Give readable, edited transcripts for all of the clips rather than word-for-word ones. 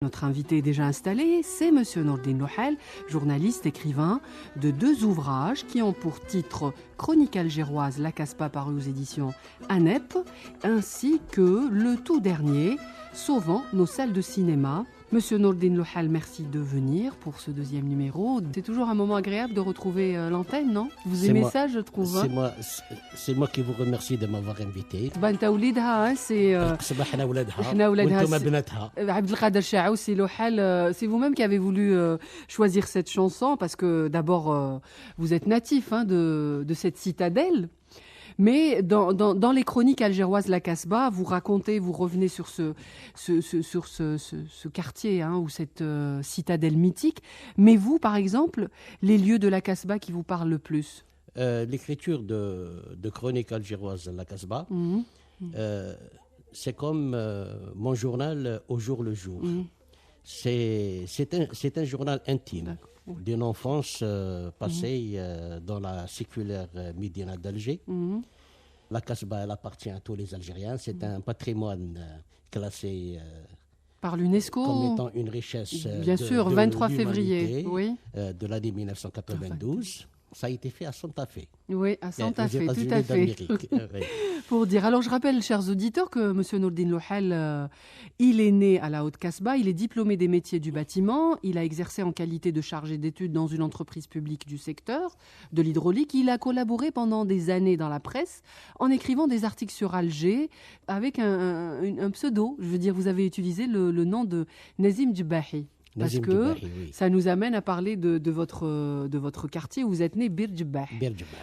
Notre invité est déjà installé, c'est Monsieur Nordine Lohel, journaliste, écrivain de 2 ouvrages qui ont pour titre Chronique algéroise, La Casbah paru aux éditions ANEP, ainsi que le tout dernier, Sauvant nos salles de cinéma. Monsieur Nordine Lohel, merci de venir pour ce 2e numéro. C'est toujours un moment agréable de retrouver l'antenne, non? Vous aimez ça, je trouve. C'est moi qui vous remercie de m'avoir invité. C'est vous-même qui avez voulu choisir cette chanson parce que d'abord vous êtes natif de cette citadelle. Mais dans les chroniques algéroises La Casbah, vous racontez, vous revenez sur ce quartier ou cette citadelle mythique. Mais vous, par exemple, les lieux de La Casbah qui vous parlent le plus? L'écriture de chroniques algéroises La Casbah, c'est comme mon journal au jour le jour. C'est un journal intime d'une enfance passée dans la séculaire Médina d'Alger. La Casbah, elle appartient à tous les Algériens. C'est un patrimoine classé par l'UNESCO comme étant une richesse bien sûr, 23 février de l'année 1992. Ça a été fait à Santa Fe. Oui, à Santa Fe, tout à fait. Pour dire. Alors, je rappelle, chers auditeurs, que M. Nordine Lohel, il est né à la Haute-Casbah, il est diplômé des métiers du bâtiment, il a exercé en qualité de chargé d'études dans une entreprise publique du secteur de l'hydraulique. Il a collaboré pendant des années dans la presse en écrivant des articles sur Alger avec un pseudo. Je veux dire, vous avez utilisé le nom de Nazim Djbahi. Parce que ça nous amène à parler de votre quartier où vous êtes né, Bir Djebah.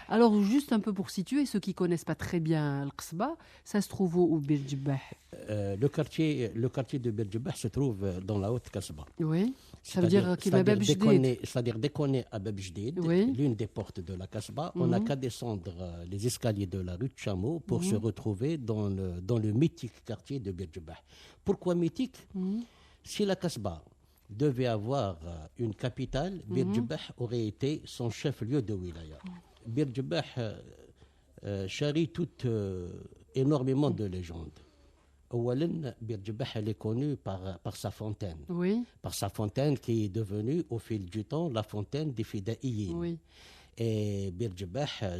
Alors, juste un peu pour situer ceux qui ne connaissent pas très bien Casbah, ça se trouve où, Bir Djebah? Le quartier de Bir Djebah se trouve dans la Haute-Casbah. Oui, ça veut dire qu'il y a Bab Jdid. C'est-à-dire dès qu'on est à Bab Jdid, l'une des portes de la Casbah, on n'a qu'à descendre les escaliers de la rue de Chameau pour se retrouver dans le mythique quartier de Bir Djebah. Pourquoi mythique? Si la Casbah devait avoir une capitale, Bir Djebah aurait été son chef-lieu de wilaya. Bir Djebah charrie énormément de légendes. Bir Djebah, elle est connue par sa fontaine. Par sa fontaine qui est devenue, au fil du temps, la fontaine des Fidaïyin. Et Bir Djebah, ça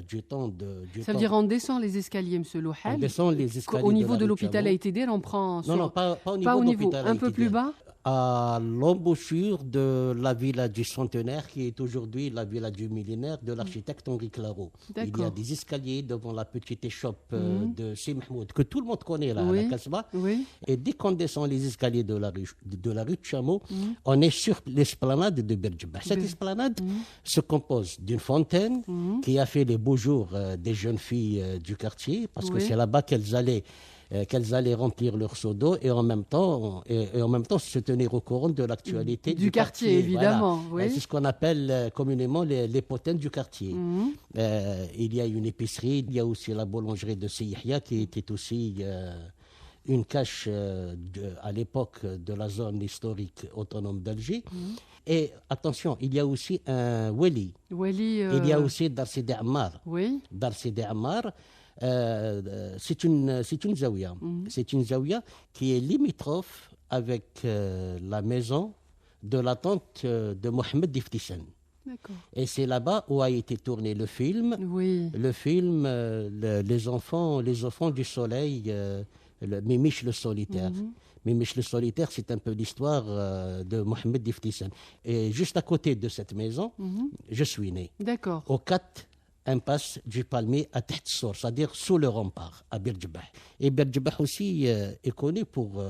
veut dire on descend les escaliers, M. Lohel. On descend les escaliers au niveau de l'hôpital Aïtéder, on prend... Non, pas au niveau de un peu plus bas, à l'embouchure de la villa du Centenaire, qui est aujourd'hui la villa du Millénaire de l'architecte Henri Claraut. Il y a des escaliers devant la petite échoppe de Si Mahmoud, que tout le monde connaît là, à la Casbah. Et dès qu'on descend les escaliers de la rue de Chameau, on est sur l'esplanade de Bir Djebah. Cette esplanade se compose d'une fontaine qui a fait les beaux jours des jeunes filles du quartier, parce que c'est là-bas qu'elles allaient remplir leur seau d'eau et en même temps se tenir au courant de l'actualité du quartier, évidemment. Voilà. C'est ce qu'on appelle communément les potins du quartier. Il y a une épicerie, il y a aussi la boulangerie de Seyhia qui était aussi une cache à l'époque de la zone historique autonome d'Alger. Et attention, il y a aussi un Weli. Il y a aussi Dar Sidi Ammar. Dar Sidi Ammar, c'est une zaouia. C'est une zaouia qui est limitrophe avec la maison de la tante de Mohamed Diftisen. Et c'est là-bas où a été tourné le film. Le film les enfants du soleil, Mimiche le solitaire. Mimiche le solitaire, c'est un peu l'histoire de Mohamed Diftisen. Et juste à côté de cette maison, je suis né. Au 4 impasse du Palmier à Tehtsour, c'est-à-dire sous le rempart, à Bir Djebah. Et Bir Djebah aussi est connu pour,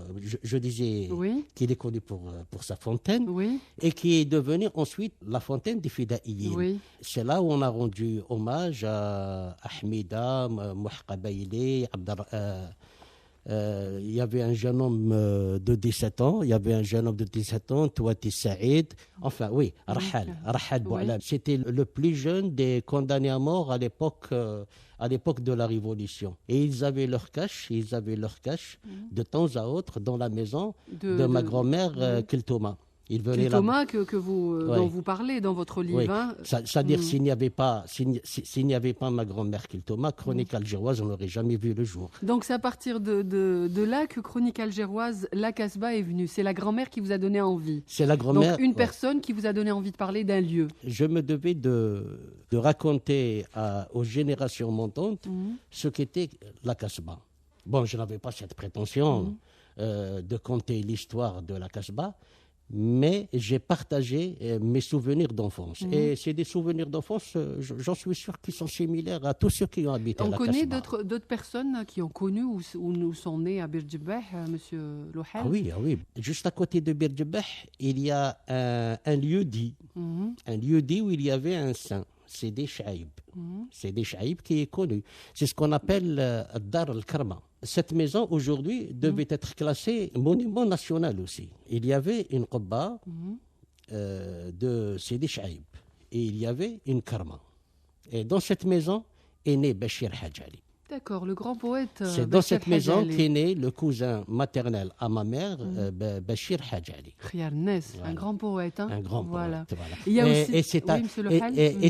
je disais qu'il est connu pour sa fontaine, et qui est devenue ensuite la fontaine des Fidaïyin. C'est là où on a rendu hommage à Ahmida, Mouhqa Baïli, il y avait un jeune homme de 17 ans, Touati Saïd, enfin Rahal Boualam. C'était le plus jeune des condamnés à mort à l'époque de la Révolution. Et ils avaient leur cache de temps à autre dans la maison de ma grand-mère Keltouma. Thomas dont vous parlez dans votre livre. Hein. C'est-à-dire, s'il n'y avait pas ma grand-mère Thomas, Chronique algéroise, on n'aurait jamais vu le jour. Donc c'est à partir de là que Chronique algéroise, la Casbah est venue. C'est la grand-mère qui vous a donné envie. C'est la grand-mère. Donc une personne qui vous a donné envie de parler d'un lieu. Je me devais de raconter aux générations montantes ce qu'était la Casbah. Bon, je n'avais pas cette prétention de conter l'histoire de la Casbah, mais j'ai partagé mes souvenirs d'enfance. Et c'est des souvenirs d'enfance, j'en suis sûr, qui sont similaires à tous ceux qui ont habité la Casbah. On connaît d'autres personnes qui ont connu ou nous sont nés à Bir Djebbah, Monsieur Louhel? Ah oui. Juste à côté de Bir Djebbah, il y a un lieu dit. Un lieu dit où il y avait un saint. C'est des Chaïb. C'est des Chaïb qui est connu. C'est ce qu'on appelle Dar al-Karma. Cette maison, aujourd'hui, devait être classée monument national aussi. Il y avait une Qubba de Sidi Chaïb. Et il y avait une Karma. Et dans cette maison est né Bachir Hadjali. D'accord, le grand poète. C'est dans cette maison qu'est né le cousin maternel à ma mère, Bachir Hadjali. Khiyarnes, un grand poète. Hein. Un grand poète, voilà. Il y a aussi... Et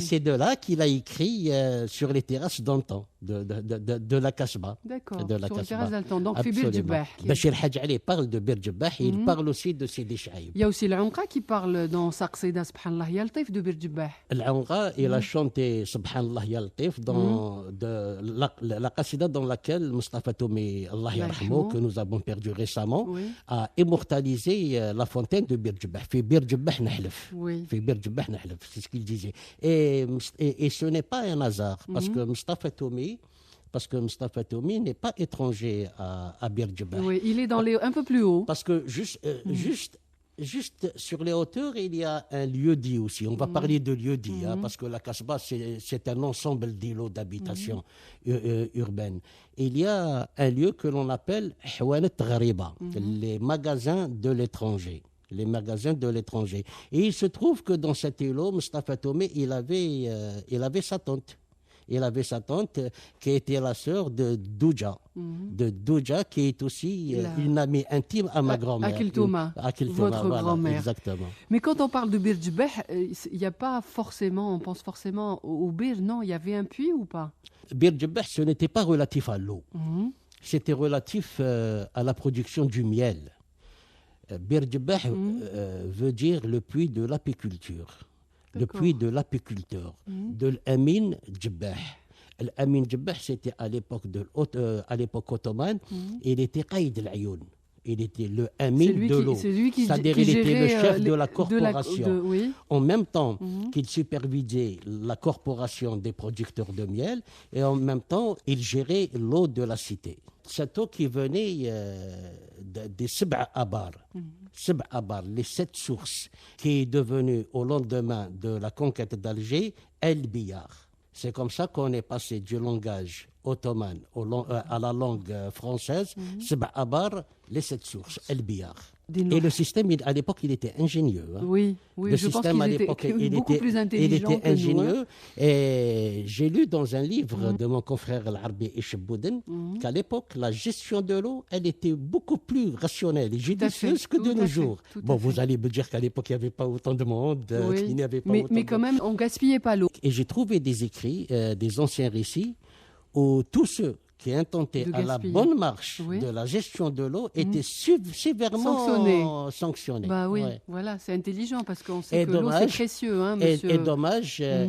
c'est de là qu'il a écrit sur les terrasses d'antan, de la Casbah. D'accord, sur les terrasses d'antan. Donc, c'est Bir Djebbah. Bachir Hadjali parle de Bir Djebbah et il parle aussi de Sidi Chaïb. Il y a aussi l'Anqa qui parle dans Saqsida Subhanallah Yaltif de Bir Djebbah. L'Anqa, il a chanté Subhanallah Yaltif dans la qasida dans laquelle Mustafa Toumi, Allah yarhamou, que nous avons perdu récemment, a immortalisé la fontaine de Bir Djebbah. Fi Bir Djebbah nahlef. Fi Bir Djebbah nahlef, c'est ce qu'il disait. Et ce n'est pas un hasard, parce que Mustafa Toumi n'est pas étranger à Bir Djebbah. Oui, il est un peu plus haut. Parce que juste sur les hauteurs, il y a un lieu-dit aussi. On va parler de lieu-dit, parce que la Casbah, c'est un ensemble d'îlots d'habitation urbaine. Il y a un lieu que l'on appelle Houanet Ghariba, les magasins de l'étranger. Les magasins de l'étranger. Et il se trouve que dans cet îlot, Mustafa Toumi, il avait sa tante. Il avait sa tante qui était la sœur de Douja. De Douja, qui est aussi une amie intime à ma grand-mère. Akil Thomas, votre grand-mère. Exactement. Mais quand on parle de Bir Djebbah, il n'y a pas forcément, on pense forcément au Bir, non? Il y avait un puits ou pas? Bir Djebbah, ce n'était pas relatif à l'eau. C'était relatif à la production du miel. Bir Djebbah veut dire le puits de l'apiculture. Le puits de l'apiculteur, de l'Amin Djebbah. L'Amin Djebbah, c'était à l'époque ottomane, il était Qaïd al-Ayoun. Il était le Amin de l'eau. C'est-à-dire qu'il était le chef de la corporation. En même temps qu'il supervisait la corporation des producteurs de miel, et en même temps, il gérait l'eau de la cité. Cette eau qui venait des Sab'a Abar. Sab'a Abar, les 7 sources, qui est devenue au lendemain de la conquête d'Alger, El Biyar. C'est comme ça qu'on est passé du langage ottoman à la langue française. Sab'a Abar, les 7 sources, El Biyar. Et le système, à l'époque, il était ingénieux. Hein. Oui, je pense qu'il était beaucoup plus intelligent. Il était ingénieux. Et j'ai lu dans un livre de mon confrère Al-Arbi Ishbouden qu'à l'époque, la gestion de l'eau, elle était beaucoup plus rationnelle et judicieuse que de nos jours. Bon, vous allez me dire qu'à l'époque, il n'y avait pas autant de monde, qu'il n'y avait pas autant mais quand même, on ne gaspillait pas l'eau. Et j'ai trouvé des écrits, des anciens récits, où tous ceux qui intentaient à la bonne marche de la gestion de l'eau étaient sévèrement sanctionnés. Bah oui, voilà, c'est intelligent parce qu'on sait que l'eau c'est précieux, hein, monsieur.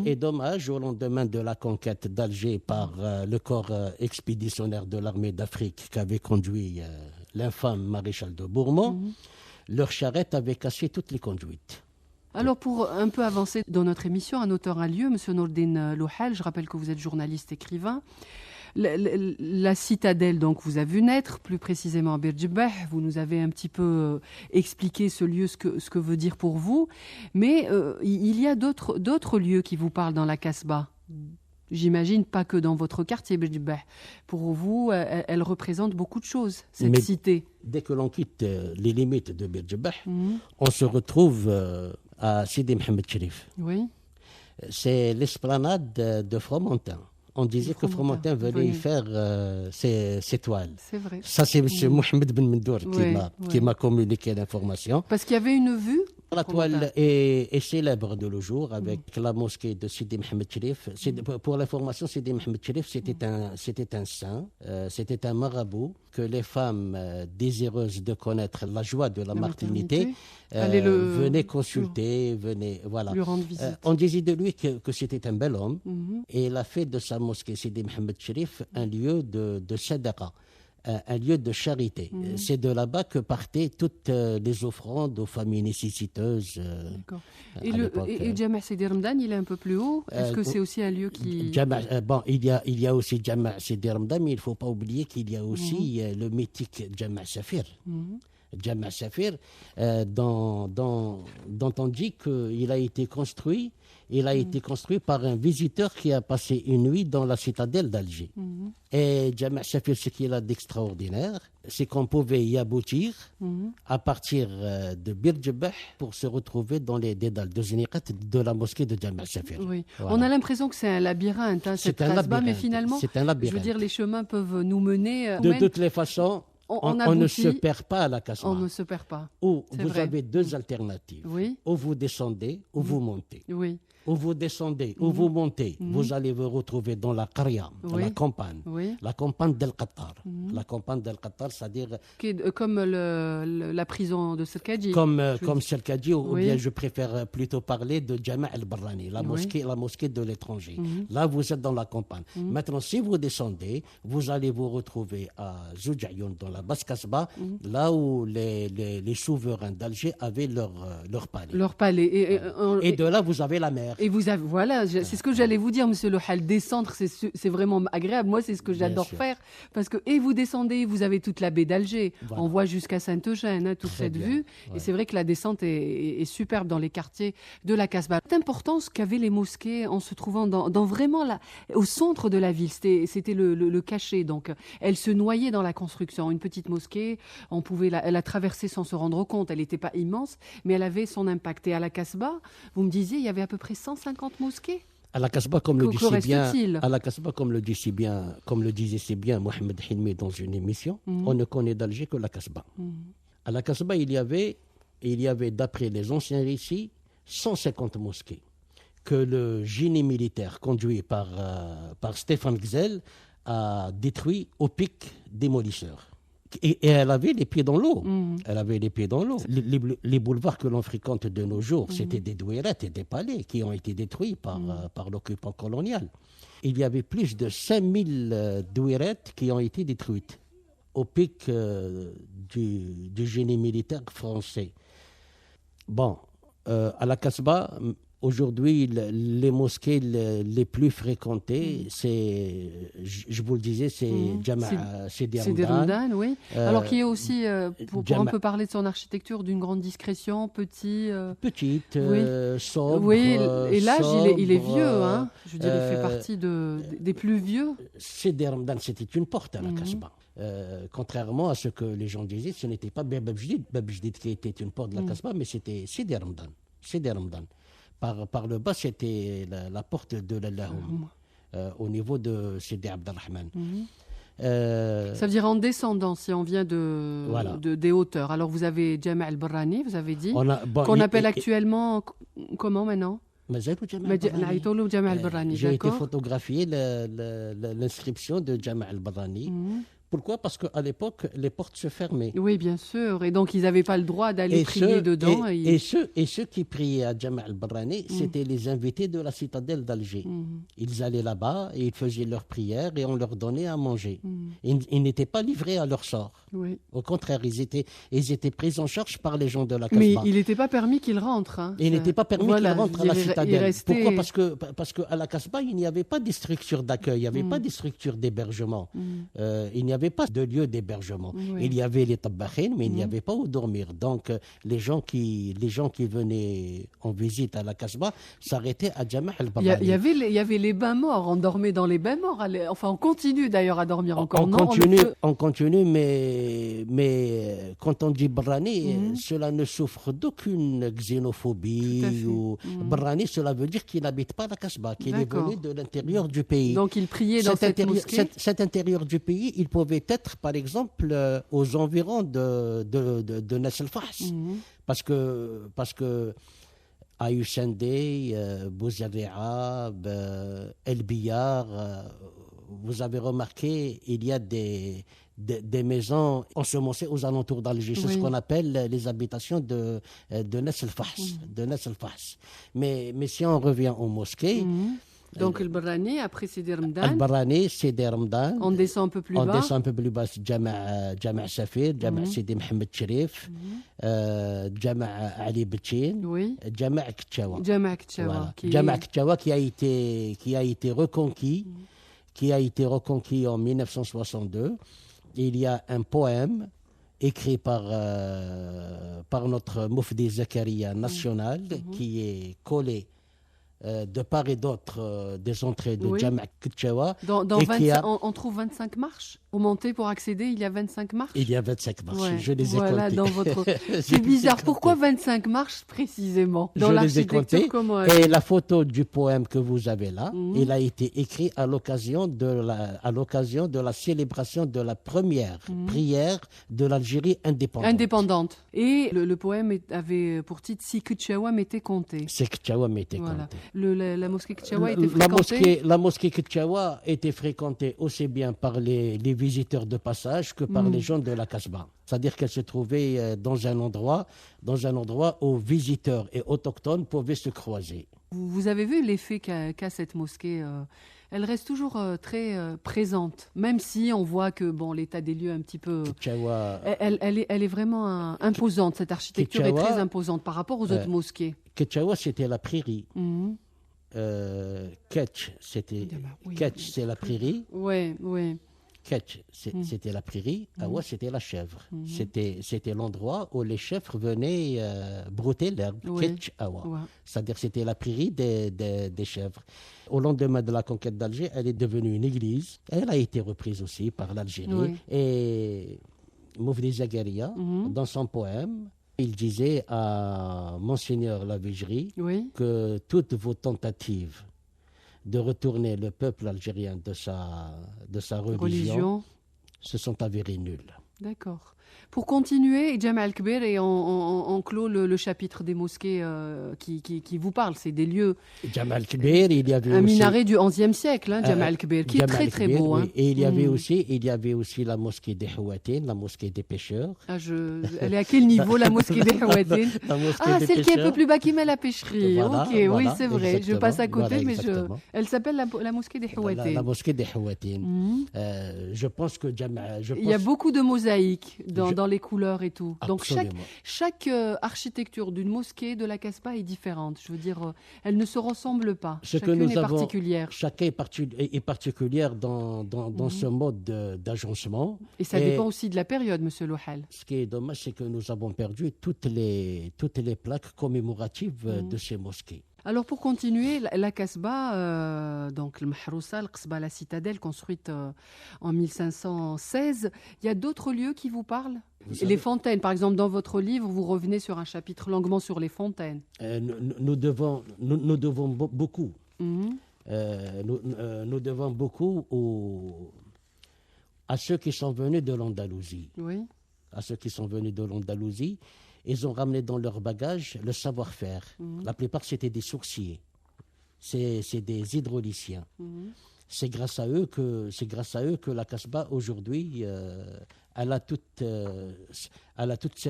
Et dommage, au lendemain de la conquête d'Alger par le corps expéditionnaire de l'armée d'Afrique qu'avait conduit l'infâme maréchal de Bourmont, leur charrette avait cassé toutes les conduites. Alors, pour un peu avancer dans notre émission, un auteur à lieu, monsieur Nourdine Louhel, je rappelle que vous êtes journaliste écrivain. La citadelle, donc, vous a vu naître, plus précisément à Bir Djebbah. Vous nous avez un petit peu expliqué ce lieu, ce que veut dire pour vous. Mais il y a d'autres lieux qui vous parlent dans la Casbah. J'imagine pas que dans votre quartier Bir Djebbah. Pour vous, elle représente beaucoup de choses, cette cité. Dès que l'on quitte les limites de Bir Djebbah, on se retrouve à Sidi Mohamed Cherif. Oui. C'est l'esplanade de Fromentin. On disait que Fromentin venait y faire ses toiles. C'est vrai. Ça, c'est M. Mohamed Ben Mendour qui m'a communiqué l'information. Parce qu'il y avait une vue La toile est célèbre de nos jours avec la mosquée de Sidi Mohamed Cherif. Pour l'information, Sidi Mohamed Cherif, c'était un saint, c'était un marabout que les femmes désireuses de connaître la joie de la maternité venaient consulter, venaient, voilà. Lui rendre visite. On disait de lui que c'était un bel homme et il a fait de sa mosquée Sidi Mohamed Cherif un lieu de sadaqa. Un lieu de charité. C'est de là-bas que partaient toutes les offrandes aux familles nécessiteuses. D'accord. Et Jama' Sidi Ramadan, il est un peu plus haut. Est-ce que c'est aussi un lieu qui... Bon, il y a aussi Jama' Sidi Ramadan, mais il ne faut pas oublier qu'il y a aussi le mythique Jama' Safir. Jama' Safir, dont on dit qu'il a été construit. Il a été construit par un visiteur qui a passé une nuit dans la citadelle d'Alger. Et Jama' Safir, ce qu'il a d'extraordinaire, c'est qu'on pouvait y aboutir à partir de Bir Djebbah pour se retrouver dans les dédales de Ziniqat de la mosquée de Jama' Safir. Oui. Voilà. On a l'impression que c'est un labyrinthe, cette Kasbah, mais finalement, c'est un labyrinthe. Je veux dire, les chemins peuvent nous mener... De toutes les façons, on ne se perd pas à la Kasbah. On ne se perd pas. Ou vous avez deux alternatives. Oui. Ou vous descendez, ou vous montez. Oui. Où vous descendez, où vous montez, vous allez vous retrouver dans la Qaria, dans la campagne, la campagne d'El Qattar. La campagne d'El Qattar, c'est-à-dire... Comme la prison de Serkadji. Comme Serkadji, ou bien je préfère plutôt parler de Jama' al-Barrani, la mosquée de l'étranger. Là, vous êtes dans la campagne. Maintenant, si vous descendez, vous allez vous retrouver à Zoujayoun, dans la basse Kasbah, là où les souverains d'Alger avaient leur palais. Leur palais. Et de là, vous avez la mer. Et vous avez, voilà, c'est ce que j'allais vous dire, monsieur Lohal, descendre, c'est vraiment agréable. Moi, c'est ce que j'adore faire, parce que et vous descendez, vous avez toute la baie d'Alger, on voit jusqu'à Saint-Eugène, toute cette vue, et c'est vrai que la descente est superbe dans les quartiers de la Kasbah. L'importance qu'avaient les mosquées en se trouvant dans vraiment au centre de la ville, c'était le cachet, donc elle se noyait dans la construction. Une petite mosquée, on pouvait la traverser sans se rendre compte, elle n'était pas immense, mais elle avait son impact. Et à la Kasbah, vous me disiez, il y avait à peu près 150 mosquées. À la Kasbah, comme le disait si bien Mohamed Hilmi dans une émission, on ne connaît d'Alger que la Kasbah. À la Kasbah, il y avait, d'après les anciens récits, 150 mosquées que le génie militaire conduit par Stéphane Gzel a détruit au pic démolisseur. Et elle avait les pieds dans l'eau. Elle avait les pieds dans l'eau. Les boulevards que l'on fréquente de nos jours, c'était des douirettes et des palais qui ont été détruits par l'occupant colonial. Il y avait plus de 5000 douirettes qui ont été détruites au pic du génie militaire français. Bon, à la Kasbah, aujourd'hui, les mosquées les plus fréquentées, c'est, je vous le disais, c'est Jama' Sidi Ramadan. Oui. Alors qui est aussi, pour un peu parler de son architecture, d'une grande discrétion, petite, sobre. Oui, et l'âge, il est vieux. Hein. Je veux dire, il fait partie des plus vieux. Sidi Ramadan, c'était une porte à la Kasbah. Contrairement à ce que les gens disaient, ce n'était pas Bab Jdid qui était une porte de la Kasbah, mais c'était Sidi Ramadan. Par le bas, c'était la porte de l'Allahoum, au niveau de Sidi Abdelrahman. Ça veut dire en descendant, si on vient des hauteurs. Alors vous avez Jama' al-Barrani, vous avez dit, qu'on appelle actuellement, comment maintenant? Jama' al-Barrani. J'ai été photographier l'inscription de Jama' al-Barrani. Pourquoi ? Parce qu'à l'époque, les portes se fermaient. Oui, bien sûr. Et donc, ils n'avaient pas le droit d'aller prier dedans. Et ceux qui priaient à Jama' al-Barrani, c'était les invités de la citadelle d'Alger. Ils allaient là-bas et ils faisaient leurs prières et on leur donnait à manger. Ils n'étaient pas livrés à leur sort. Oui. Au contraire, ils étaient pris en charge par les gens de la Kasbah. Mais il n'était pas permis qu'ils rentrent. Hein. Il n'était pas permis qu'ils rentrent à la citadelle. Pourquoi ? Parce qu'à la Kasbah, il n'y avait pas de structure d'accueil, il n'y avait pas de structure d'hébergement. Il n'y avait pas de lieu d'hébergement. Il y avait les tabakhin, mais il n'y avait pas où dormir. Donc, les gens qui venaient en visite à la Kasbah s'arrêtaient à Jama' al-Barrani. Il y avait les bains morts. On dormait dans les bains morts. Enfin, on continue d'ailleurs à dormir encore. On continue, mais quand on dit Barrani, cela ne souffre d'aucune xénophobie. Barrani, cela veut dire qu'il n'habite pas la Kasbah, qu'il est venu de l'intérieur du pays. Donc, il priait dans cette mosquée. Cet intérieur du pays, il pouvait devait être, par exemple, aux environs de Nas el-Fahs. Parce que Ayushandé, Bouzarri'a, El Biyar, vous avez remarqué, il y a des maisons ensemencées aux alentours d'Alger. C'est ce qu'on appelle les habitations de Nas el-Fahs. Mais si on revient aux mosquées... Donc, le Barani, après Sidi Ramadan. Le Barani, Sidi Ramadan. On descend un peu plus bas. On descend un peu plus bas. Jama' Safir, Jama' Sidi Mohamed Cherif, Jama' Ali Betchin, Jama' Ktchawa. Jama' Ktchawa. Jama' Ktchawa qui a été reconquis, en 1962. Il y a un poème écrit par notre Moufdi Zakaria national qui est collé de part et d'autre des entrées de Jama' Ktchawa. On trouve 25 marches. Pour monter, pour accéder, il y a 25 marches. Il y a 25 marches, je les ai comptées. Dans votre... C'est bizarre, pourquoi 25 marches précisément dans l'architecture? Et la photo du poème que vous avez là, il a été écrit à l'occasion de la célébration de la première prière de l'Algérie indépendante. Et le poème avait pour titre « Si Ktchawa m'était compté ». Si Ktchawa m'était compté. La mosquée Ktchawa était fréquentée. La mosquée Ktchawa était fréquentée aussi bien par les visiteurs de passage que par les gens de la Kasbah. C'est-à-dire qu'elle se trouvait dans un endroit où visiteurs et autochtones pouvaient se croiser. Vous avez vu l'effet qu'a cette mosquée elle reste toujours très présente, même si on voit que l'état des lieux un petit peu... Ktchawa, elle est vraiment imposante, cette architecture Ktchawa, est très imposante par rapport aux autres mosquées. Ktchawa, c'était la prairie. Ketch, c'est la prairie. Oui. Ketch, c'était la prairie. Awa, c'était la chèvre. C'était l'endroit où les chèvres venaient brouter l'herbe. Ketch, Awa. C'est-à-dire c'était la prairie des chèvres. Au lendemain de la conquête d'Alger, elle est devenue une église. Elle a été reprise aussi par l'Algérie. Et Moufdi Zakaria, dans son poème, il disait à Monseigneur Lavigerie que toutes vos tentatives de retourner le peuple algérien de sa religion se sont avérées nulles. D'accord. Pour continuer, Jama' al-Kbir, et on clôt le chapitre des mosquées qui vous parle, c'est des lieux... Jama' al-Kbir, il y avait un minaret du XIe siècle, Jama' al-Kbir, qui est très très beau. Oui. Et il y avait aussi la mosquée des Houatin, la mosquée des pêcheurs. Elle est à quel niveau, la mosquée des Houatin? Celle qui est un peu plus bas, qui met la pêcherie. Oui, c'est vrai, je passe à côté, mais elle s'appelle la mosquée des Houatin. La mosquée des Houatin. Je pense que il y a beaucoup de mosaïques dans les couleurs et tout. Absolument. Donc chaque architecture d'une mosquée de la Kasbah est différente. Je veux dire, elle ne se ressemble pas. Chacune est particulière. Chacun est particulière dans ce mode d'agencement. Et ça dépend aussi de la période, Monsieur Louhal. Ce qui est dommage, c'est que nous avons perdu toutes les plaques commémoratives de ces mosquées. Alors pour continuer, la Kasbah, donc le Mahrousa, le Qasbah, la citadelle construite en 1516, il y a d'autres lieux qui vous parlent? Les fontaines, par exemple, dans votre livre, vous revenez sur un chapitre longuement sur les fontaines. Nous devons beaucoup. Nous devons beaucoup à ceux qui sont venus de l'Andalousie. Oui. À ceux qui sont venus de l'Andalousie. Ils ont ramené dans leur bagage le savoir-faire. La plupart, c'était des sourciers. C'est des hydrauliciens. C'est grâce à eux que la Kasbah, aujourd'hui, elle a tout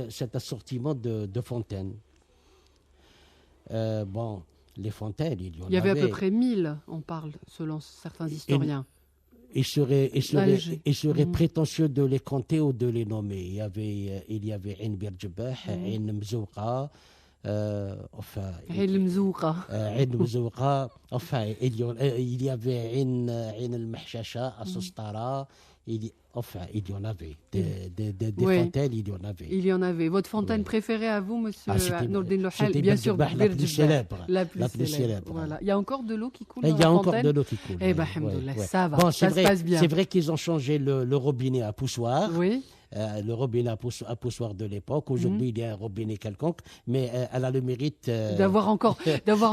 cet assortiment de fontaines. Les fontaines, il y avait à peu près 1000, on parle, selon certains historiens. Il serait prétentieux de les compter ou de les nommer. Il y avait Ain Bir Djebah, Ain Mzouqa, Ain Mzouqa. Il y avait Ain al-Mahchacha, à Sostara. Il y en avait. Des fontaines, il y en avait. Il y en avait. Votre fontaine préférée à vous, monsieur Nourdine Louhal? Bien sûr, la plus célèbre. La plus célèbre. Voilà. Il y a encore de l'eau qui coule dans la fontaine? Il y a encore fontaine? de l'eau qui coule. Eh bien, alhamdoulilah, ça va, ça se passe bien. C'est vrai qu'ils ont changé le robinet à poussoir. Oui. Le robinet à poussoir de l'époque. Aujourd'hui, il y a un robinet quelconque, mais elle a le mérite... d'avoir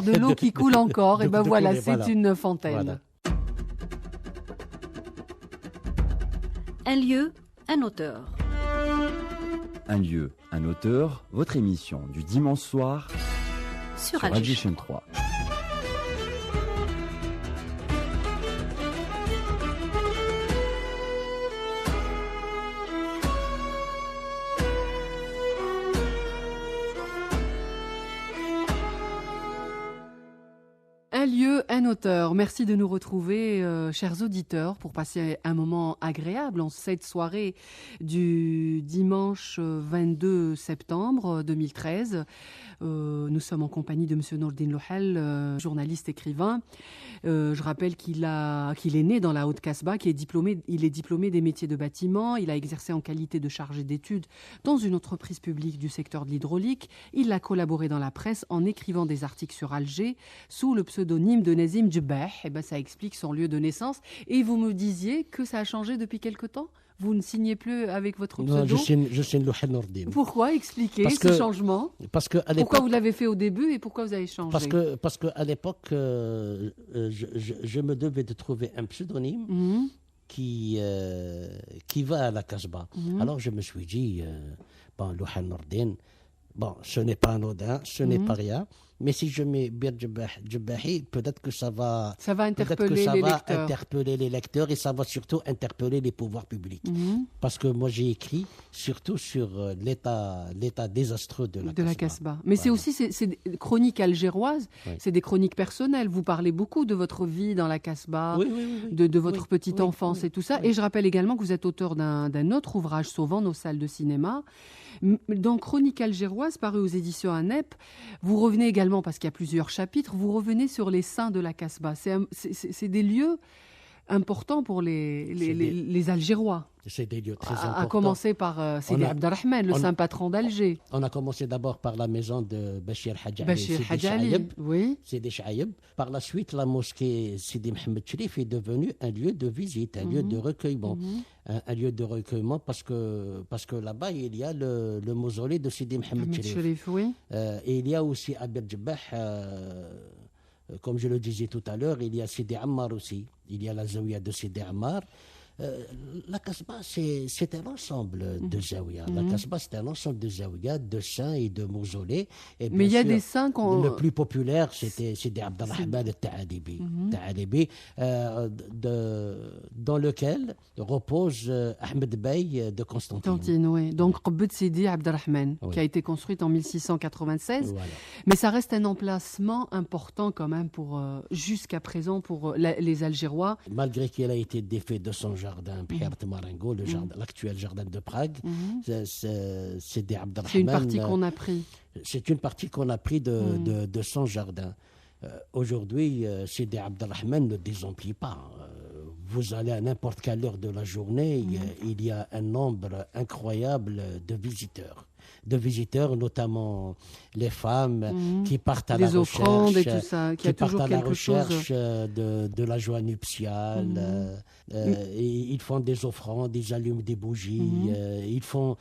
de l'eau qui coule encore. Et bien voilà, c'est une fontaine. Voilà. Un lieu, un auteur. Un lieu, un auteur, votre émission du dimanche soir sur Alger Chaîne 3. Un lieu, un auteur. Merci de nous retrouver, chers auditeurs, pour passer un moment agréable en cette soirée du dimanche 22 septembre 2013. Nous sommes en compagnie de M. Nordine Louhel, journaliste écrivain. Je rappelle qu'il est né dans la Haute-Kasbah, il est diplômé des métiers de bâtiment. Il a exercé en qualité de chargé d'études dans une entreprise publique du secteur de l'hydraulique. Il a collaboré dans la presse en écrivant des articles sur Alger sous le pseudonyme de Nazim Djebah. Ça explique son lieu de naissance. Et vous me disiez que ça a changé depuis quelque temps ? Vous ne signez plus avec votre pseudo ? Non, je signe Louhel Nordine. Pourquoi ? Expliquez ce changement. Pourquoi vous l'avez fait au début et pourquoi vous avez changé ? Parce qu'à l'époque, je me devais de trouver un pseudonyme qui va à la Kasbah. Alors je me suis dit, Louhel Nordine, ce n'est pas anodin, ce n'est pas rien. Mais si je mets Bir Djebahi, peut-être que ça va interpeller les lecteurs et ça va surtout interpeller les pouvoirs publics. Parce que moi, j'ai écrit surtout sur l'état désastreux de la Kasbah. Mais voilà. C'est des chroniques algéroises, c'est des chroniques personnelles. Vous parlez beaucoup de votre vie dans la Kasbah, de votre petite enfance et tout ça. Et je rappelle également que vous êtes auteur d'un autre ouvrage, Sauvant nos salles de cinéma. Dans Chroniques algéroises, paru aux éditions ANEP, vous revenez également, parce qu'il y a plusieurs chapitres, vous revenez sur les saints de la Kasbah. C'est des lieux importants pour les Algérois. C'est des lieux très importants. À commencer par Sidi Abderrahmane, le saint patron d'Alger. On a commencé d'abord par la maison de Bachir Hadjali, oui. Sidi Chaïb. Par la suite, la mosquée Sidi Mohamed Cherif est devenue un lieu de visite, un lieu de recueillement. Un lieu de recueillement parce que là-bas, il y a le mausolée de Sidi Mohamed Cherif. Oui. Et il y a aussi à Bir Djebah, comme je le disais tout à l'heure, il y a Sidi Ammar aussi. Il y a la Zawiya de Sidi Ammar. La Kasbah, c'est un ensemble de zawiya. La Kasbah, c'est un ensemble de zawiya, de saints et de mausolées. Mais il y a des saints qu'on... Le plus populaire, c'était Abdelrahman al-Ta'adibi, dans lequel repose Ahmed Bey de Constantine. Oui. Donc, Qubbat Sidi Abdelrahman, qui a été construite en 1696. Voilà. Mais ça reste un emplacement important quand même jusqu'à présent pour les Algérois. Malgré qu'il a été défait de son jardin, Bhirat Marengo, l'actuel jardin de Prague, c'est des Abdelrahman. C'est une partie qu'on a pris. C'est une partie qu'on a pris de son jardin. Aujourd'hui, Sidi Abdelrahman ne désemplit pas. Vous allez à n'importe quelle heure de la journée, il y a un nombre incroyable de visiteurs, notamment les femmes qui partent à la recherche, offrandes et tout ça, qui partent à la recherche de la joie nuptiale. Ils font des offrandes, ils allument des bougies, ils font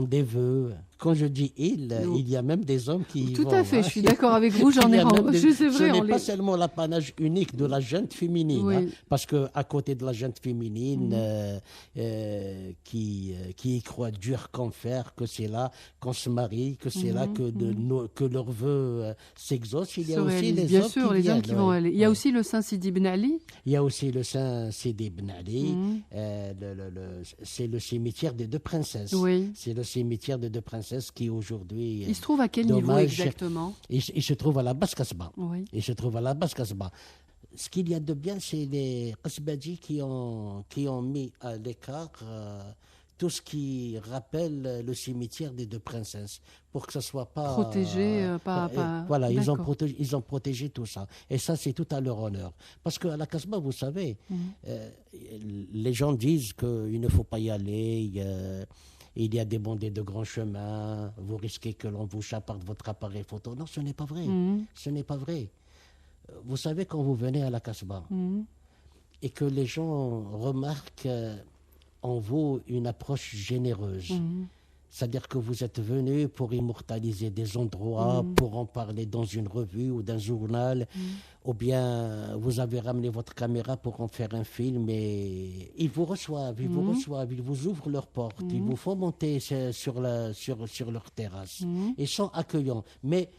des vœux. Quand je dis il y a même des hommes qui Tout à fait, je suis d'accord avec vous, j'en ai rencontré. C'est vrai, ce n'est pas seulement l'apanage unique de la gente féminine, parce qu'à côté de la gente féminine qui y croit dur comme fer, que c'est là qu'on se marie, que c'est là que leurs vœux s'exaucent. Il y a aussi les hommes qui vont aller. Il y a aussi le saint Sidi Ben Ali. Il y a aussi le saint Sidi Ben Ali. C'est le cimetière des deux princesses. C'est le cimetière des deux princesses qui aujourd'hui... Il se trouve à quel niveau exactement ? Il se trouve à la basse Kasbah. Il se trouve à la basse Kasbah. Ce qu'il y a de bien, c'est les Kasbadji qui ont mis à l'écart tout ce qui rappelle le cimetière des deux princesses, pour que ça soit pas... Protégé, Voilà, ils ont protégé tout ça. Et ça, c'est tout à leur honneur. Parce qu'à la Kasbah, vous savez, les gens disent qu'il ne faut pas y aller... Il y a des bondés de grands chemins, vous risquez que l'on vous chaparde votre appareil photo. Non, ce n'est pas vrai. Ce n'est pas vrai. Vous savez, quand vous venez à la Kasbah et que les gens remarquent en vous une approche généreuse, C'est-à-dire que vous êtes venu pour immortaliser des endroits, pour en parler dans une revue ou dans un journal, ou bien vous avez ramené votre caméra pour en faire un film et ils vous reçoivent, ils vous ouvrent leurs portes, ils vous font monter sur leur terrasse. Ils sont accueillants. Mais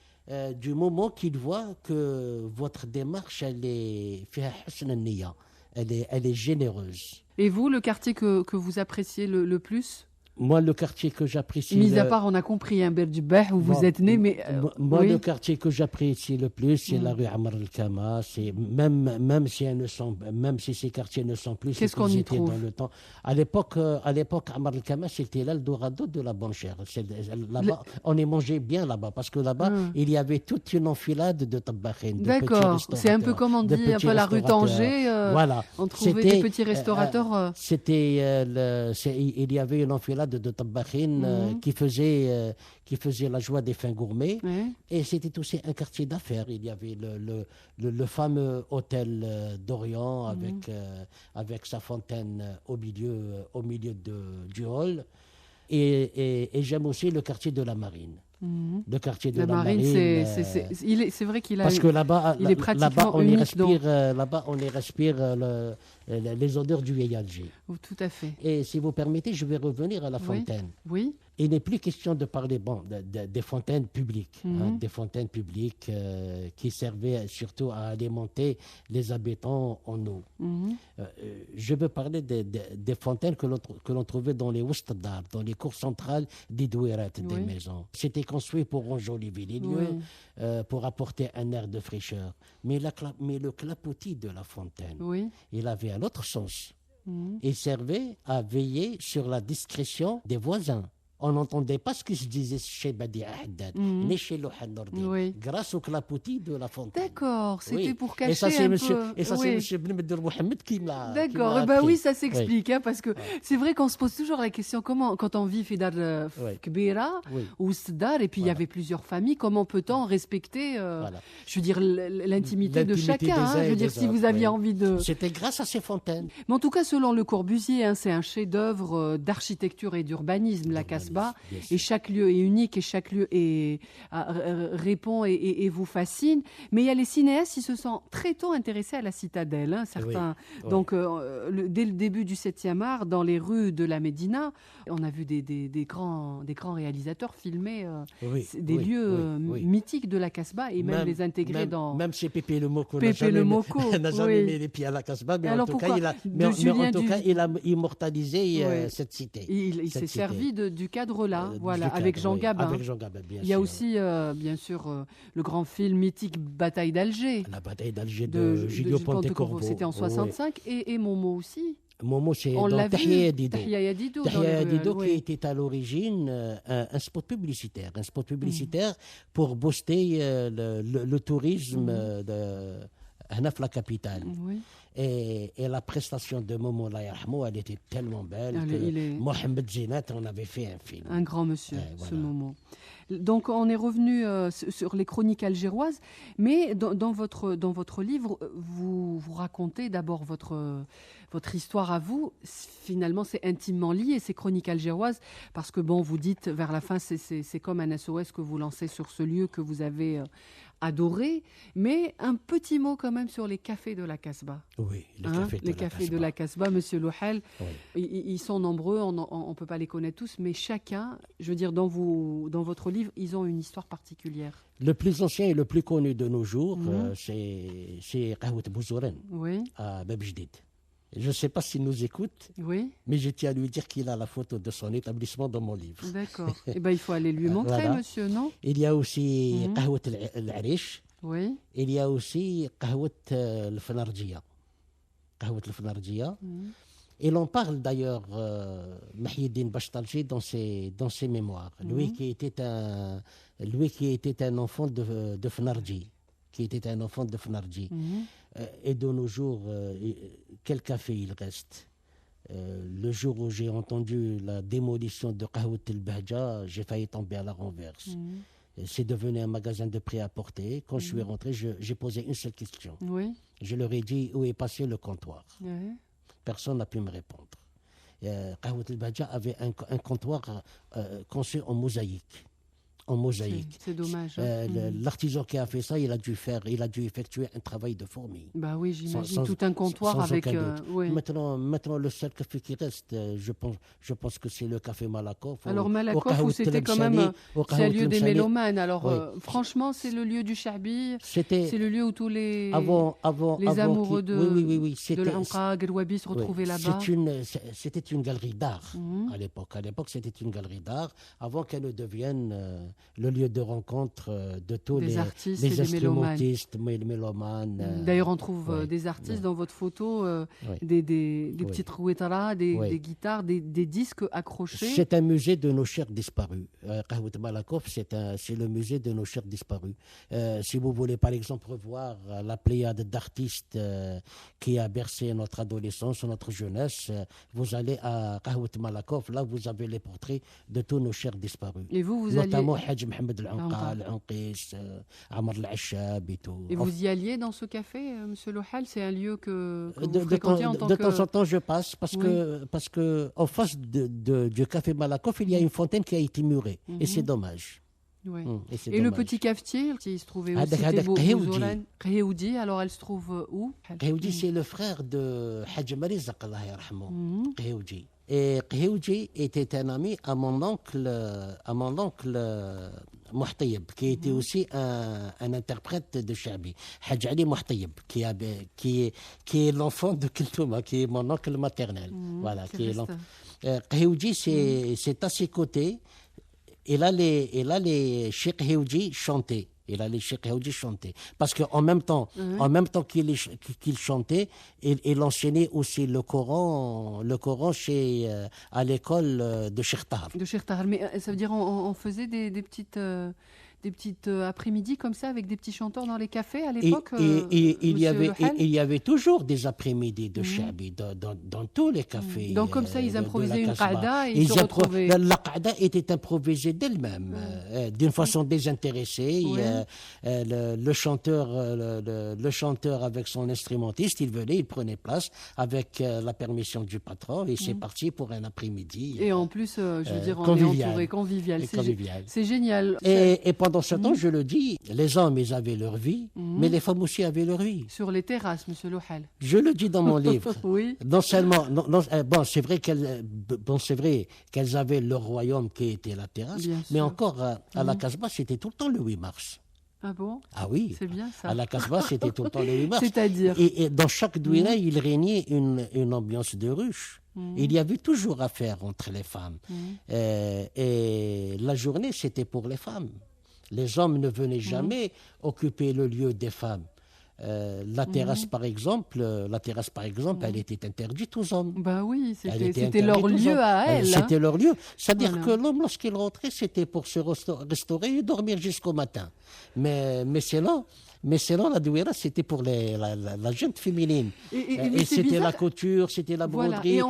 du moment qu'ils voient que votre démarche, elle est généreuse. Et vous, le quartier que vous appréciez le plus? Moi, le quartier que j'apprécie... Mis à part, on a compris, un Berdjibah où vous êtes né, mais... Moi, le quartier que j'apprécie le plus, c'est la rue Amr el-Kama. Même si ces quartiers ne sont plus... Qu'est-ce qu'on y trouve dans le temps. À l'époque, Amr el-Kama, c'était l'Eldorado de la bonne chère. Là-bas, on y mangeait bien là-bas, parce que là-bas, il y avait toute une enfilade de tabakhin. D'accord, c'est un peu comme on dit, un peu la rue Tanger. Voilà. On trouvait des petits restaurateurs. Il y avait une enfilade de tabakhin qui faisait la joie des fins gourmets. Et c'était aussi un quartier d'affaires. Il y avait le fameux hôtel d'Orient avec sa fontaine au milieu du hall. Et j'aime aussi le quartier de la Marine. Le quartier de la Marine, c'est vrai qu'il a... Parce que là-bas, il est pratiquement unique. Là-bas, on y respire les odeurs du vieil Alger. Tout à fait. Et si vous permettez, je vais revenir à la fontaine. Oui. Il n'est plus question de parler des fontaines publiques, des fontaines publiques qui servaient surtout à alimenter les habitants en eau. Je veux parler des fontaines que l'on trouvait dans les Oustadar, dans les cours centrales des douirat des maisons. C'était construit pour enjoliver les lieux, pour apporter un air de fraîcheur. Mais le clapotis de la fontaine, il avait un autre sens. Il servait à veiller sur la discrétion des voisins. On n'entendait pas ce qui se disait chez Badia Haddad, ni chez Louha Nordin, grâce au clapotis de la fontaine. D'accord, c'était pour cacher Et ça, c'est M. Ben Medr Mohamed qui me l'a appris. D'accord, oui, ça s'explique, parce que c'est vrai qu'on se pose toujours la question, quand on vit Fidar Kbira ou Sdar, et puis il y avait plusieurs familles, comment peut-on respecter, je veux dire, l'intimité de chacun, je veux dire, si vous aviez envie de... C'était grâce à ces fontaines. Mais en tout cas, selon Le Corbusier, c'est un chef-d'œuvre d'architecture et d'urbanisme, la Casbah. Et chaque lieu est unique et chaque lieu répond et vous fascine. Mais il y a les cinéastes qui se sont très tôt intéressés à la citadelle. Certains. Donc, dès le début du 7e art, dans les rues de la Médina, on a vu des grands réalisateurs filmer des lieux mythiques de la Casbah et même les intégrer dans... Même chez Pépé le Moko. Pépé le Moko. n'a jamais mis les pieds à la Casbah, mais en tout cas, il a immortalisé cette cité. Il s'est servi du cadre-là, avec Jean Gabin. Avec Jean Gabin, bien sûr. Il y a aussi, bien sûr, le grand film mythique Bataille d'Alger. La bataille d'Alger de Giulio Pontecorvo. C'était en 65. Et Momo aussi. Momo, c'est dans Tahia Yadidou. Tahia Yadidou qui était à l'origine un spot publicitaire. Un spot publicitaire pour booster le tourisme de la capitale. Et la prestation de Momo Layahmo, elle était tellement belle que Mohamed Zinat en avait fait un film. Un grand monsieur, ce Momo. Donc on est revenu sur les chroniques algéroises, mais dans votre livre, vous racontez d'abord votre histoire à vous. Finalement, c'est intimement lié, ces chroniques algéroises, parce que vous dites vers la fin, c'est comme un SOS que vous lancez sur ce lieu que vous avez adoré, mais un petit mot quand même sur les cafés de la Casbah. Oui, les cafés de la Casbah, Monsieur Louhel, ils sont nombreux, on ne peut pas les connaître tous, mais chacun, je veux dire, dans votre livre, ils ont une histoire particulière. Le plus ancien et le plus connu de nos jours, c'est Qahwat Bouzouren, à Bab Jdid. Je ne sais pas s'il nous écoute, mais je tiens à lui dire qu'il a la photo de son établissement dans mon livre. D'accord. Il faut aller lui montrer, monsieur, non? Il y a aussi Qahwat al-Arish. Il y a aussi Qahwat al-Fnardjia. Qahwat al-Fnardjia. Et l'on parle d'ailleurs Mahieddine Bachtalji dans ses mémoires. Lui qui était un enfant de Fnardji. Et de nos jours, quel café il reste? Le jour où j'ai entendu la démolition de Qahwat el-Bahja, j'ai failli tomber à la renverse. C'est devenu un magasin de prêt-à-porter. Quand je suis rentré, j'ai posé une seule question. Je leur ai dit où est passé le comptoir. Personne n'a pu me répondre. Qahwat al-Bahja avait un comptoir conçu en mosaïque. C'est dommage. L'artisan qui a fait ça, il a dû effectuer un travail de fourmi. Bah oui, j'imagine tout un comptoir avec. Oui. Maintenant, le seul café qui reste, je pense que c'est le café Malakoff. Alors Malakoff, où c'était quand même c'est un lieu des mélomanes. Alors franchement, c'est le lieu du Cha'bi. C'est le lieu où tous les amoureux de l'Anqa, Gelwabi se retrouvaient là-bas. C'était une galerie d'art à l'époque. À l'époque, c'était une galerie d'art avant qu'elle ne devienne le lieu de rencontre de tous les artistes les et instrumentistes, mélomanes. D'ailleurs, on trouve des artistes dans votre photo, des petites rouettaras, des guitares, des disques accrochés. C'est un musée de nos chers disparus. Qahwat Malakoff, c'est le musée de nos chers disparus. Si vous voulez, par exemple, revoir la pléiade d'artistes qui a bercé notre adolescence, notre jeunesse, vous allez à Qahwat Malakoff, là, vous avez les portraits de tous nos chers disparus. Et vous notamment Hadj Mohamed Al-Anqa, Al-Anqis, Amr Al-Ashab et tout. Et vous y alliez dans ce café, Monsieur Lohal? C'est un lieu que vous fréquentiez en tant que... De temps en temps, je passe parce que en face du café Malakoff, il y a une fontaine qui a été murée. Et c'est dommage. Ouais. Et le petit cafetier, il se trouvait aussi Qhéoudi. Alors elle se trouve où? Qhéoudi, c'est le frère de Hadj Marizaq, Allah yarhamou. Qhéoudi. Et Qhéoudi était un ami à mon oncle Mouhtayeb, qui était aussi un interprète de Cha'bi. Hadj Ali Mouhtayeb, qui est l'enfant de Kiltouma, qui est mon oncle maternel. Voilà, Qhéoudi, c'est à ses côtés. Et là, les Cheikh Qhéoudi chantaient. Parce qu'en même temps qu'il chantait, il enseignait aussi le Coran à l'école de Cheikh Tahar. De Cheikh Tahar. Mais ça veut dire on faisait des petites après-midi comme ça avec des petits chanteurs dans les cafés à l'époque. Il y avait toujours des après-midi de Cha'bi dans tous les cafés. Donc comme ça, ils improvisaient une qa'da et ils se retrouvaient. La qa'da était improvisée d'elle-même, d'une façon désintéressée. Le chanteur avec son instrumentiste, il venait, il prenait place avec la permission du patron et c'est parti pour un après-midi. Et en plus, je veux dire, on est entouré, convivial. C'est génial. Et pendant ce temps, je le dis, les hommes, ils avaient leur vie, mais les femmes aussi avaient leur vie. Sur les terrasses, Monsieur Lohal. Je le dis dans mon livre. Oui. Non seulement, c'est vrai qu'elles avaient leur royaume qui était la terrasse, mais encore à la Casbah, c'était tout le temps le 8 mars. Ah bon? Ah oui. C'est bien ça. À la Casbah, c'était tout le temps le 8 mars. C'est-à-dire? Et dans chaque douila, il régnait une ambiance de ruche. Il y avait toujours affaire entre les femmes. Et la journée, c'était pour les femmes. Les hommes ne venaient jamais occuper le lieu des femmes. La terrasse, par exemple, elle était interdite aux hommes. Bah oui, c'était leur lieu à elles. C'était leur lieu. C'est-à-dire que l'homme, lorsqu'il rentrait, c'était pour se restaurer et dormir jusqu'au matin. Mais sinon, la douira, c'était pour la jeune féminine. Et c'était la couture, c'était la broderie. Et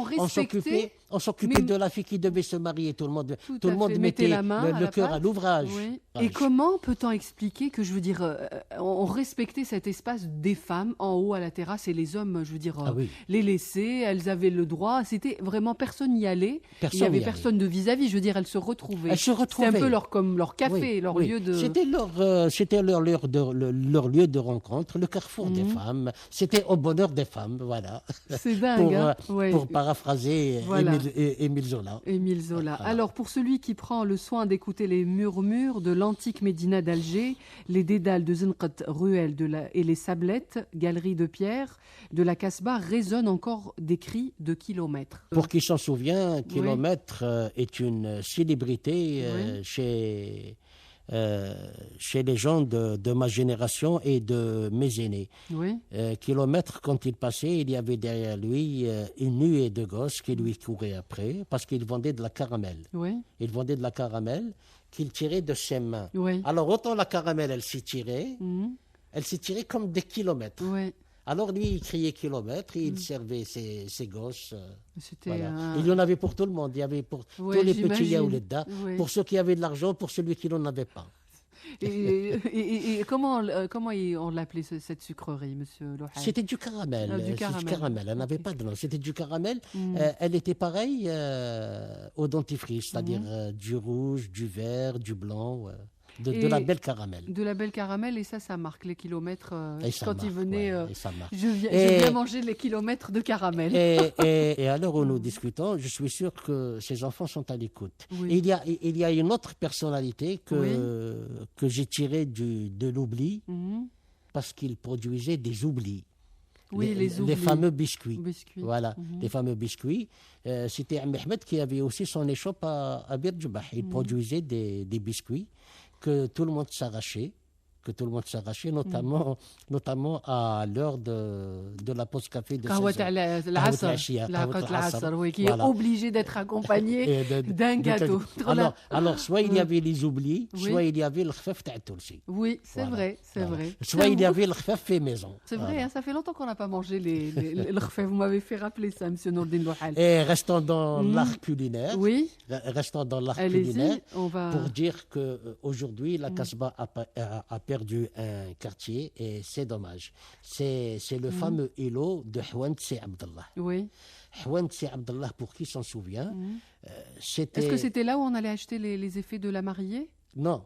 on s'occupait de la fille qui devait se marier. Tout le monde mettait le cœur à l'ouvrage. Oui. Et comment peut-on expliquer que, je veux dire, on respectait cet espace des femmes en haut à la terrasse et les hommes, je veux dire, les laissaient, elles avaient le droit. C'était vraiment, personne n'y allait. Il n'y avait personne de vis-à-vis. Je veux dire, elles se retrouvaient. C'était un peu comme leur café, leur lieu de... C'était leur lieu de rencontre, le carrefour des femmes. C'était au bonheur des femmes, voilà. C'est dingue, pour paraphraser Émile Zola. Émile Zola. Alors, pour celui qui prend le soin d'écouter les murmures de l'antique Médina d'Alger, les dédales de Zenqat, Ruel et les sablettes, galeries de pierre de la Casbah résonnent encore des cris de kilomètres. Pour qui s'en souvient, Kilomètre est une célébrité chez les gens de ma génération et de mes aînés. Kilomètre, quand il passait, il y avait derrière lui une nuée de gosses qui lui couraient après parce qu'il vendait de la caramel. Il vendait de la caramel qu'il tirait de ses mains. Alors autant la caramel, elle s'y tirait comme des kilomètres. Alors lui, il criait kilomètres et il servait ses gosses. Il y en avait pour tout le monde. Il y avait pour tous les petits yaouledda, pour ceux qui avaient de l'argent, pour celui qui n'en avait pas. Et comment on l'appelait cette sucrerie, monsieur Louhal? C'était du caramel. Du caramel. Elle n'avait pas de nom. C'était du caramel. Elle était pareille au dentifrice, c'est-à-dire du rouge, du vert, du blanc. De la belle caramel. De la belle caramel, et ça marque les kilomètres. Quand il venait, je viens manger les kilomètres de caramel. Et à l'heure où nous discutons, je suis sûr que ces enfants sont à l'écoute. Oui. Il y a une autre personnalité que j'ai tirée de l'oubli, parce qu'il produisait des oublis. Oui, les fameux biscuits. Voilà, les fameux biscuits. C'était Ahmed qui avait aussi son échoppe à Bir Djebah. Il produisait des biscuits que tout le monde s'arrachait, notamment à l'heure de la pause café de 16h. Qui est obligé d'être accompagné d'un gâteau. Alors, soit il y avait les oublis, soit il y avait le khfaf t'a Toulsi. Oui, c'est vrai. Soit il y avait le khfaf fait maison. C'est vrai, ça fait longtemps qu'on n'a pas mangé le khfaf. Vous m'avez fait rappeler ça, monsieur Nourdine Louhal. Et restons dans l'art culinaire. Oui. Restons dans l'art culinaire pour dire qu'aujourd'hui, la Kasbah a perdu un quartier et c'est dommage. C'est le fameux îlot de Houane Tsi Abdallah. Oui. Houane Tsi Abdallah, pour qui s'en souvient, c'était... Est-ce que c'était là où on allait acheter les effets de la mariée? Non,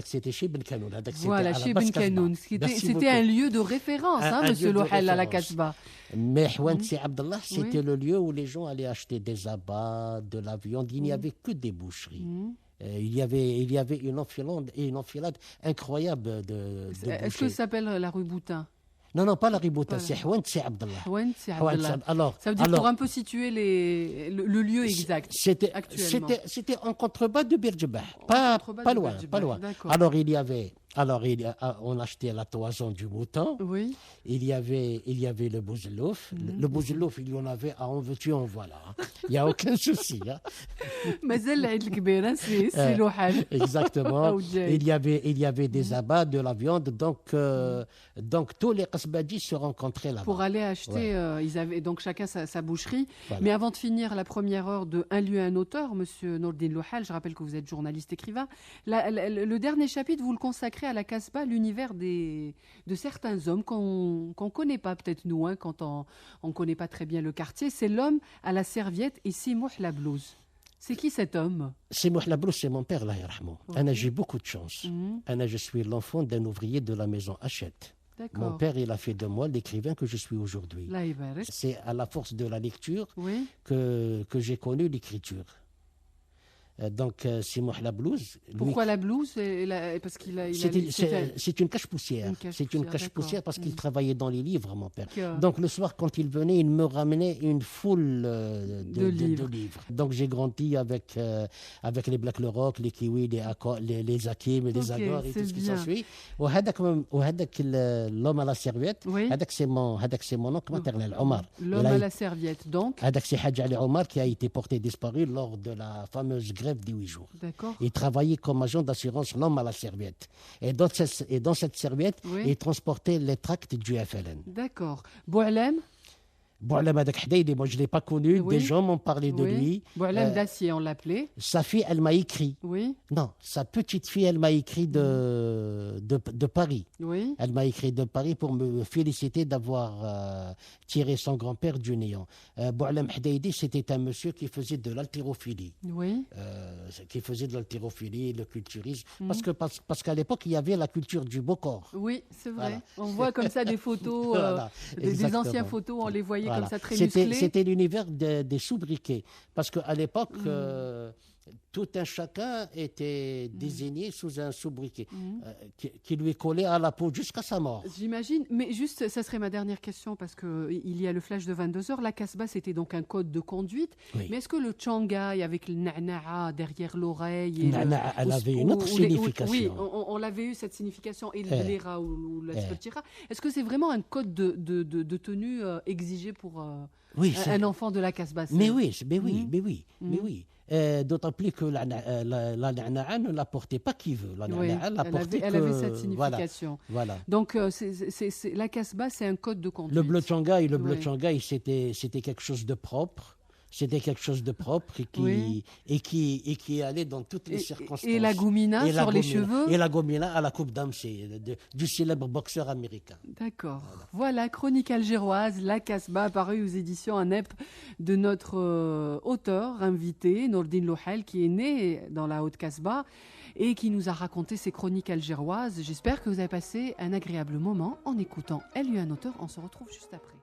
c'était chez Ben Kanoun. Voilà, chez Ben Kanoun. C'était un lieu de référence, monsieur Louhal, à la Kasbah. Mais Houane Tsi Abdallah, c'était le lieu où les gens allaient acheter des abats, de la viande. Il n'y avait que des boucheries. Il y avait une enfilade incroyable de Est-ce que ça s'appelle la rue Boutin? Non, pas la rue Boutin, c'est Houane Tsi Abdallah. Alors, ça veut dire pour un peu situer le lieu exact. C'était en contrebas de Bir Djebah, pas loin. Alors on achetait la toison du mouton. Oui. Il y avait le bouzelouf. Le bouzelouf, il y en avait à en veux-tu en voilà. Il n'y a aucun souci. C'est Louhal. Exactement. Il y avait des abats, de la viande. Donc tous les Kasbadis se rencontraient là-bas. Pour aller acheter, ils avaient donc chacun sa boucherie. Voilà. Mais avant de finir la première heure de Un lieu, un auteur, monsieur Nourdine Louhal, je rappelle que vous êtes journaliste écrivain. Le dernier chapitre, vous le consacrez à la Kasbah, l'univers de certains hommes qu'on ne connaît pas, peut-être nous, quand on ne connaît pas très bien le quartier. C'est l'homme à la serviette et Simouh Lablouz. C'est qui cet homme? Simouh Lablouz, c'est mon père, là, yarhamou. J'ai beaucoup de chance. Je suis l'enfant d'un ouvrier de la maison Hachette. Mon père, il a fait de moi l'écrivain que je suis aujourd'hui. C'est à la force de la lecture que j'ai connu l'écriture. Donc, Simouh Lablouz. Pourquoi la blouse? Parce c'est une cache-poussière. C'est une cache-poussière parce qu'il travaillait dans les livres, mon père. Donc, le soir, quand il venait, il me ramenait une foule de livres. Donc, j'ai grandi avec les Black le Rock, les Kiwis, les Hakim, les Agor et tout ce qui s'ensuit. L'homme à la serviette, c'est mon oncle maternel, Omar. L'homme à la serviette, donc. C'est Hadj Ali Omar qui a été porté disparu lors de la fameuse grève des 8 jours. D'accord. Il travaillait comme agent d'assurance l'homme à la serviette. Et dans cette serviette, il transportait les tracts du FLN. D'accord. Boualem? Boualem Hadak Hdaïdi, moi je ne l'ai pas connu, des gens m'ont parlé de lui. Boualem d'Acier, on l'appelait. Sa fille, elle m'a écrit. Oui. Non, sa petite fille, elle m'a écrit de Paris. Oui. Elle m'a écrit de Paris pour me féliciter d'avoir tiré son grand-père du néant. Boualem Hdaïdi, c'était un monsieur qui faisait de l'haltérophilie. Oui. Le culturisme. Parce qu'à l'époque, il y avait la culture du beau corps. Oui, c'est vrai. Voilà. On voit comme ça des photos, des anciennes photos, on les voyait comme ça très musclés. C'était l'univers des sobriquets. Parce qu'à l'époque, tout un chacun était désigné sous un sobriquet qui lui collait à la peau jusqu'à sa mort. J'imagine, mais juste, ça serait ma dernière question parce qu'il y a le flash de 22h. La Kasbah, c'était donc un code de conduite. Oui. Mais est-ce que le Tchangay avec le na'na'a derrière l'oreille... Elle avait une autre signification. Oui, on l'avait eu cette signification, et le lera ou la spotira. Est-ce que c'est vraiment un code de tenue exigé pour un enfant de la Kasbah? Mais oui. D'autant plus que la na'na'a ne la portait pas qui veut. Elle avait cette signification. Voilà. Donc, la Kasbah, c'est un code de conduite. Le bleu Tchangay, c'était quelque chose de propre. C'était quelque chose de propre et qui allait dans toutes les circonstances. Et la goumina sur les cheveux. Et la goumina à la coupe d'Amché, du célèbre boxeur américain. D'accord. Voilà, chronique algéroise, La Casbah, paru aux éditions ANEP de notre auteur invité, Nordine Louhel, qui est né dans la Haute-Casbah et qui nous a raconté ses chroniques algéroises. J'espère que vous avez passé un agréable moment en écoutant Elle eut un auteur. On se retrouve juste après.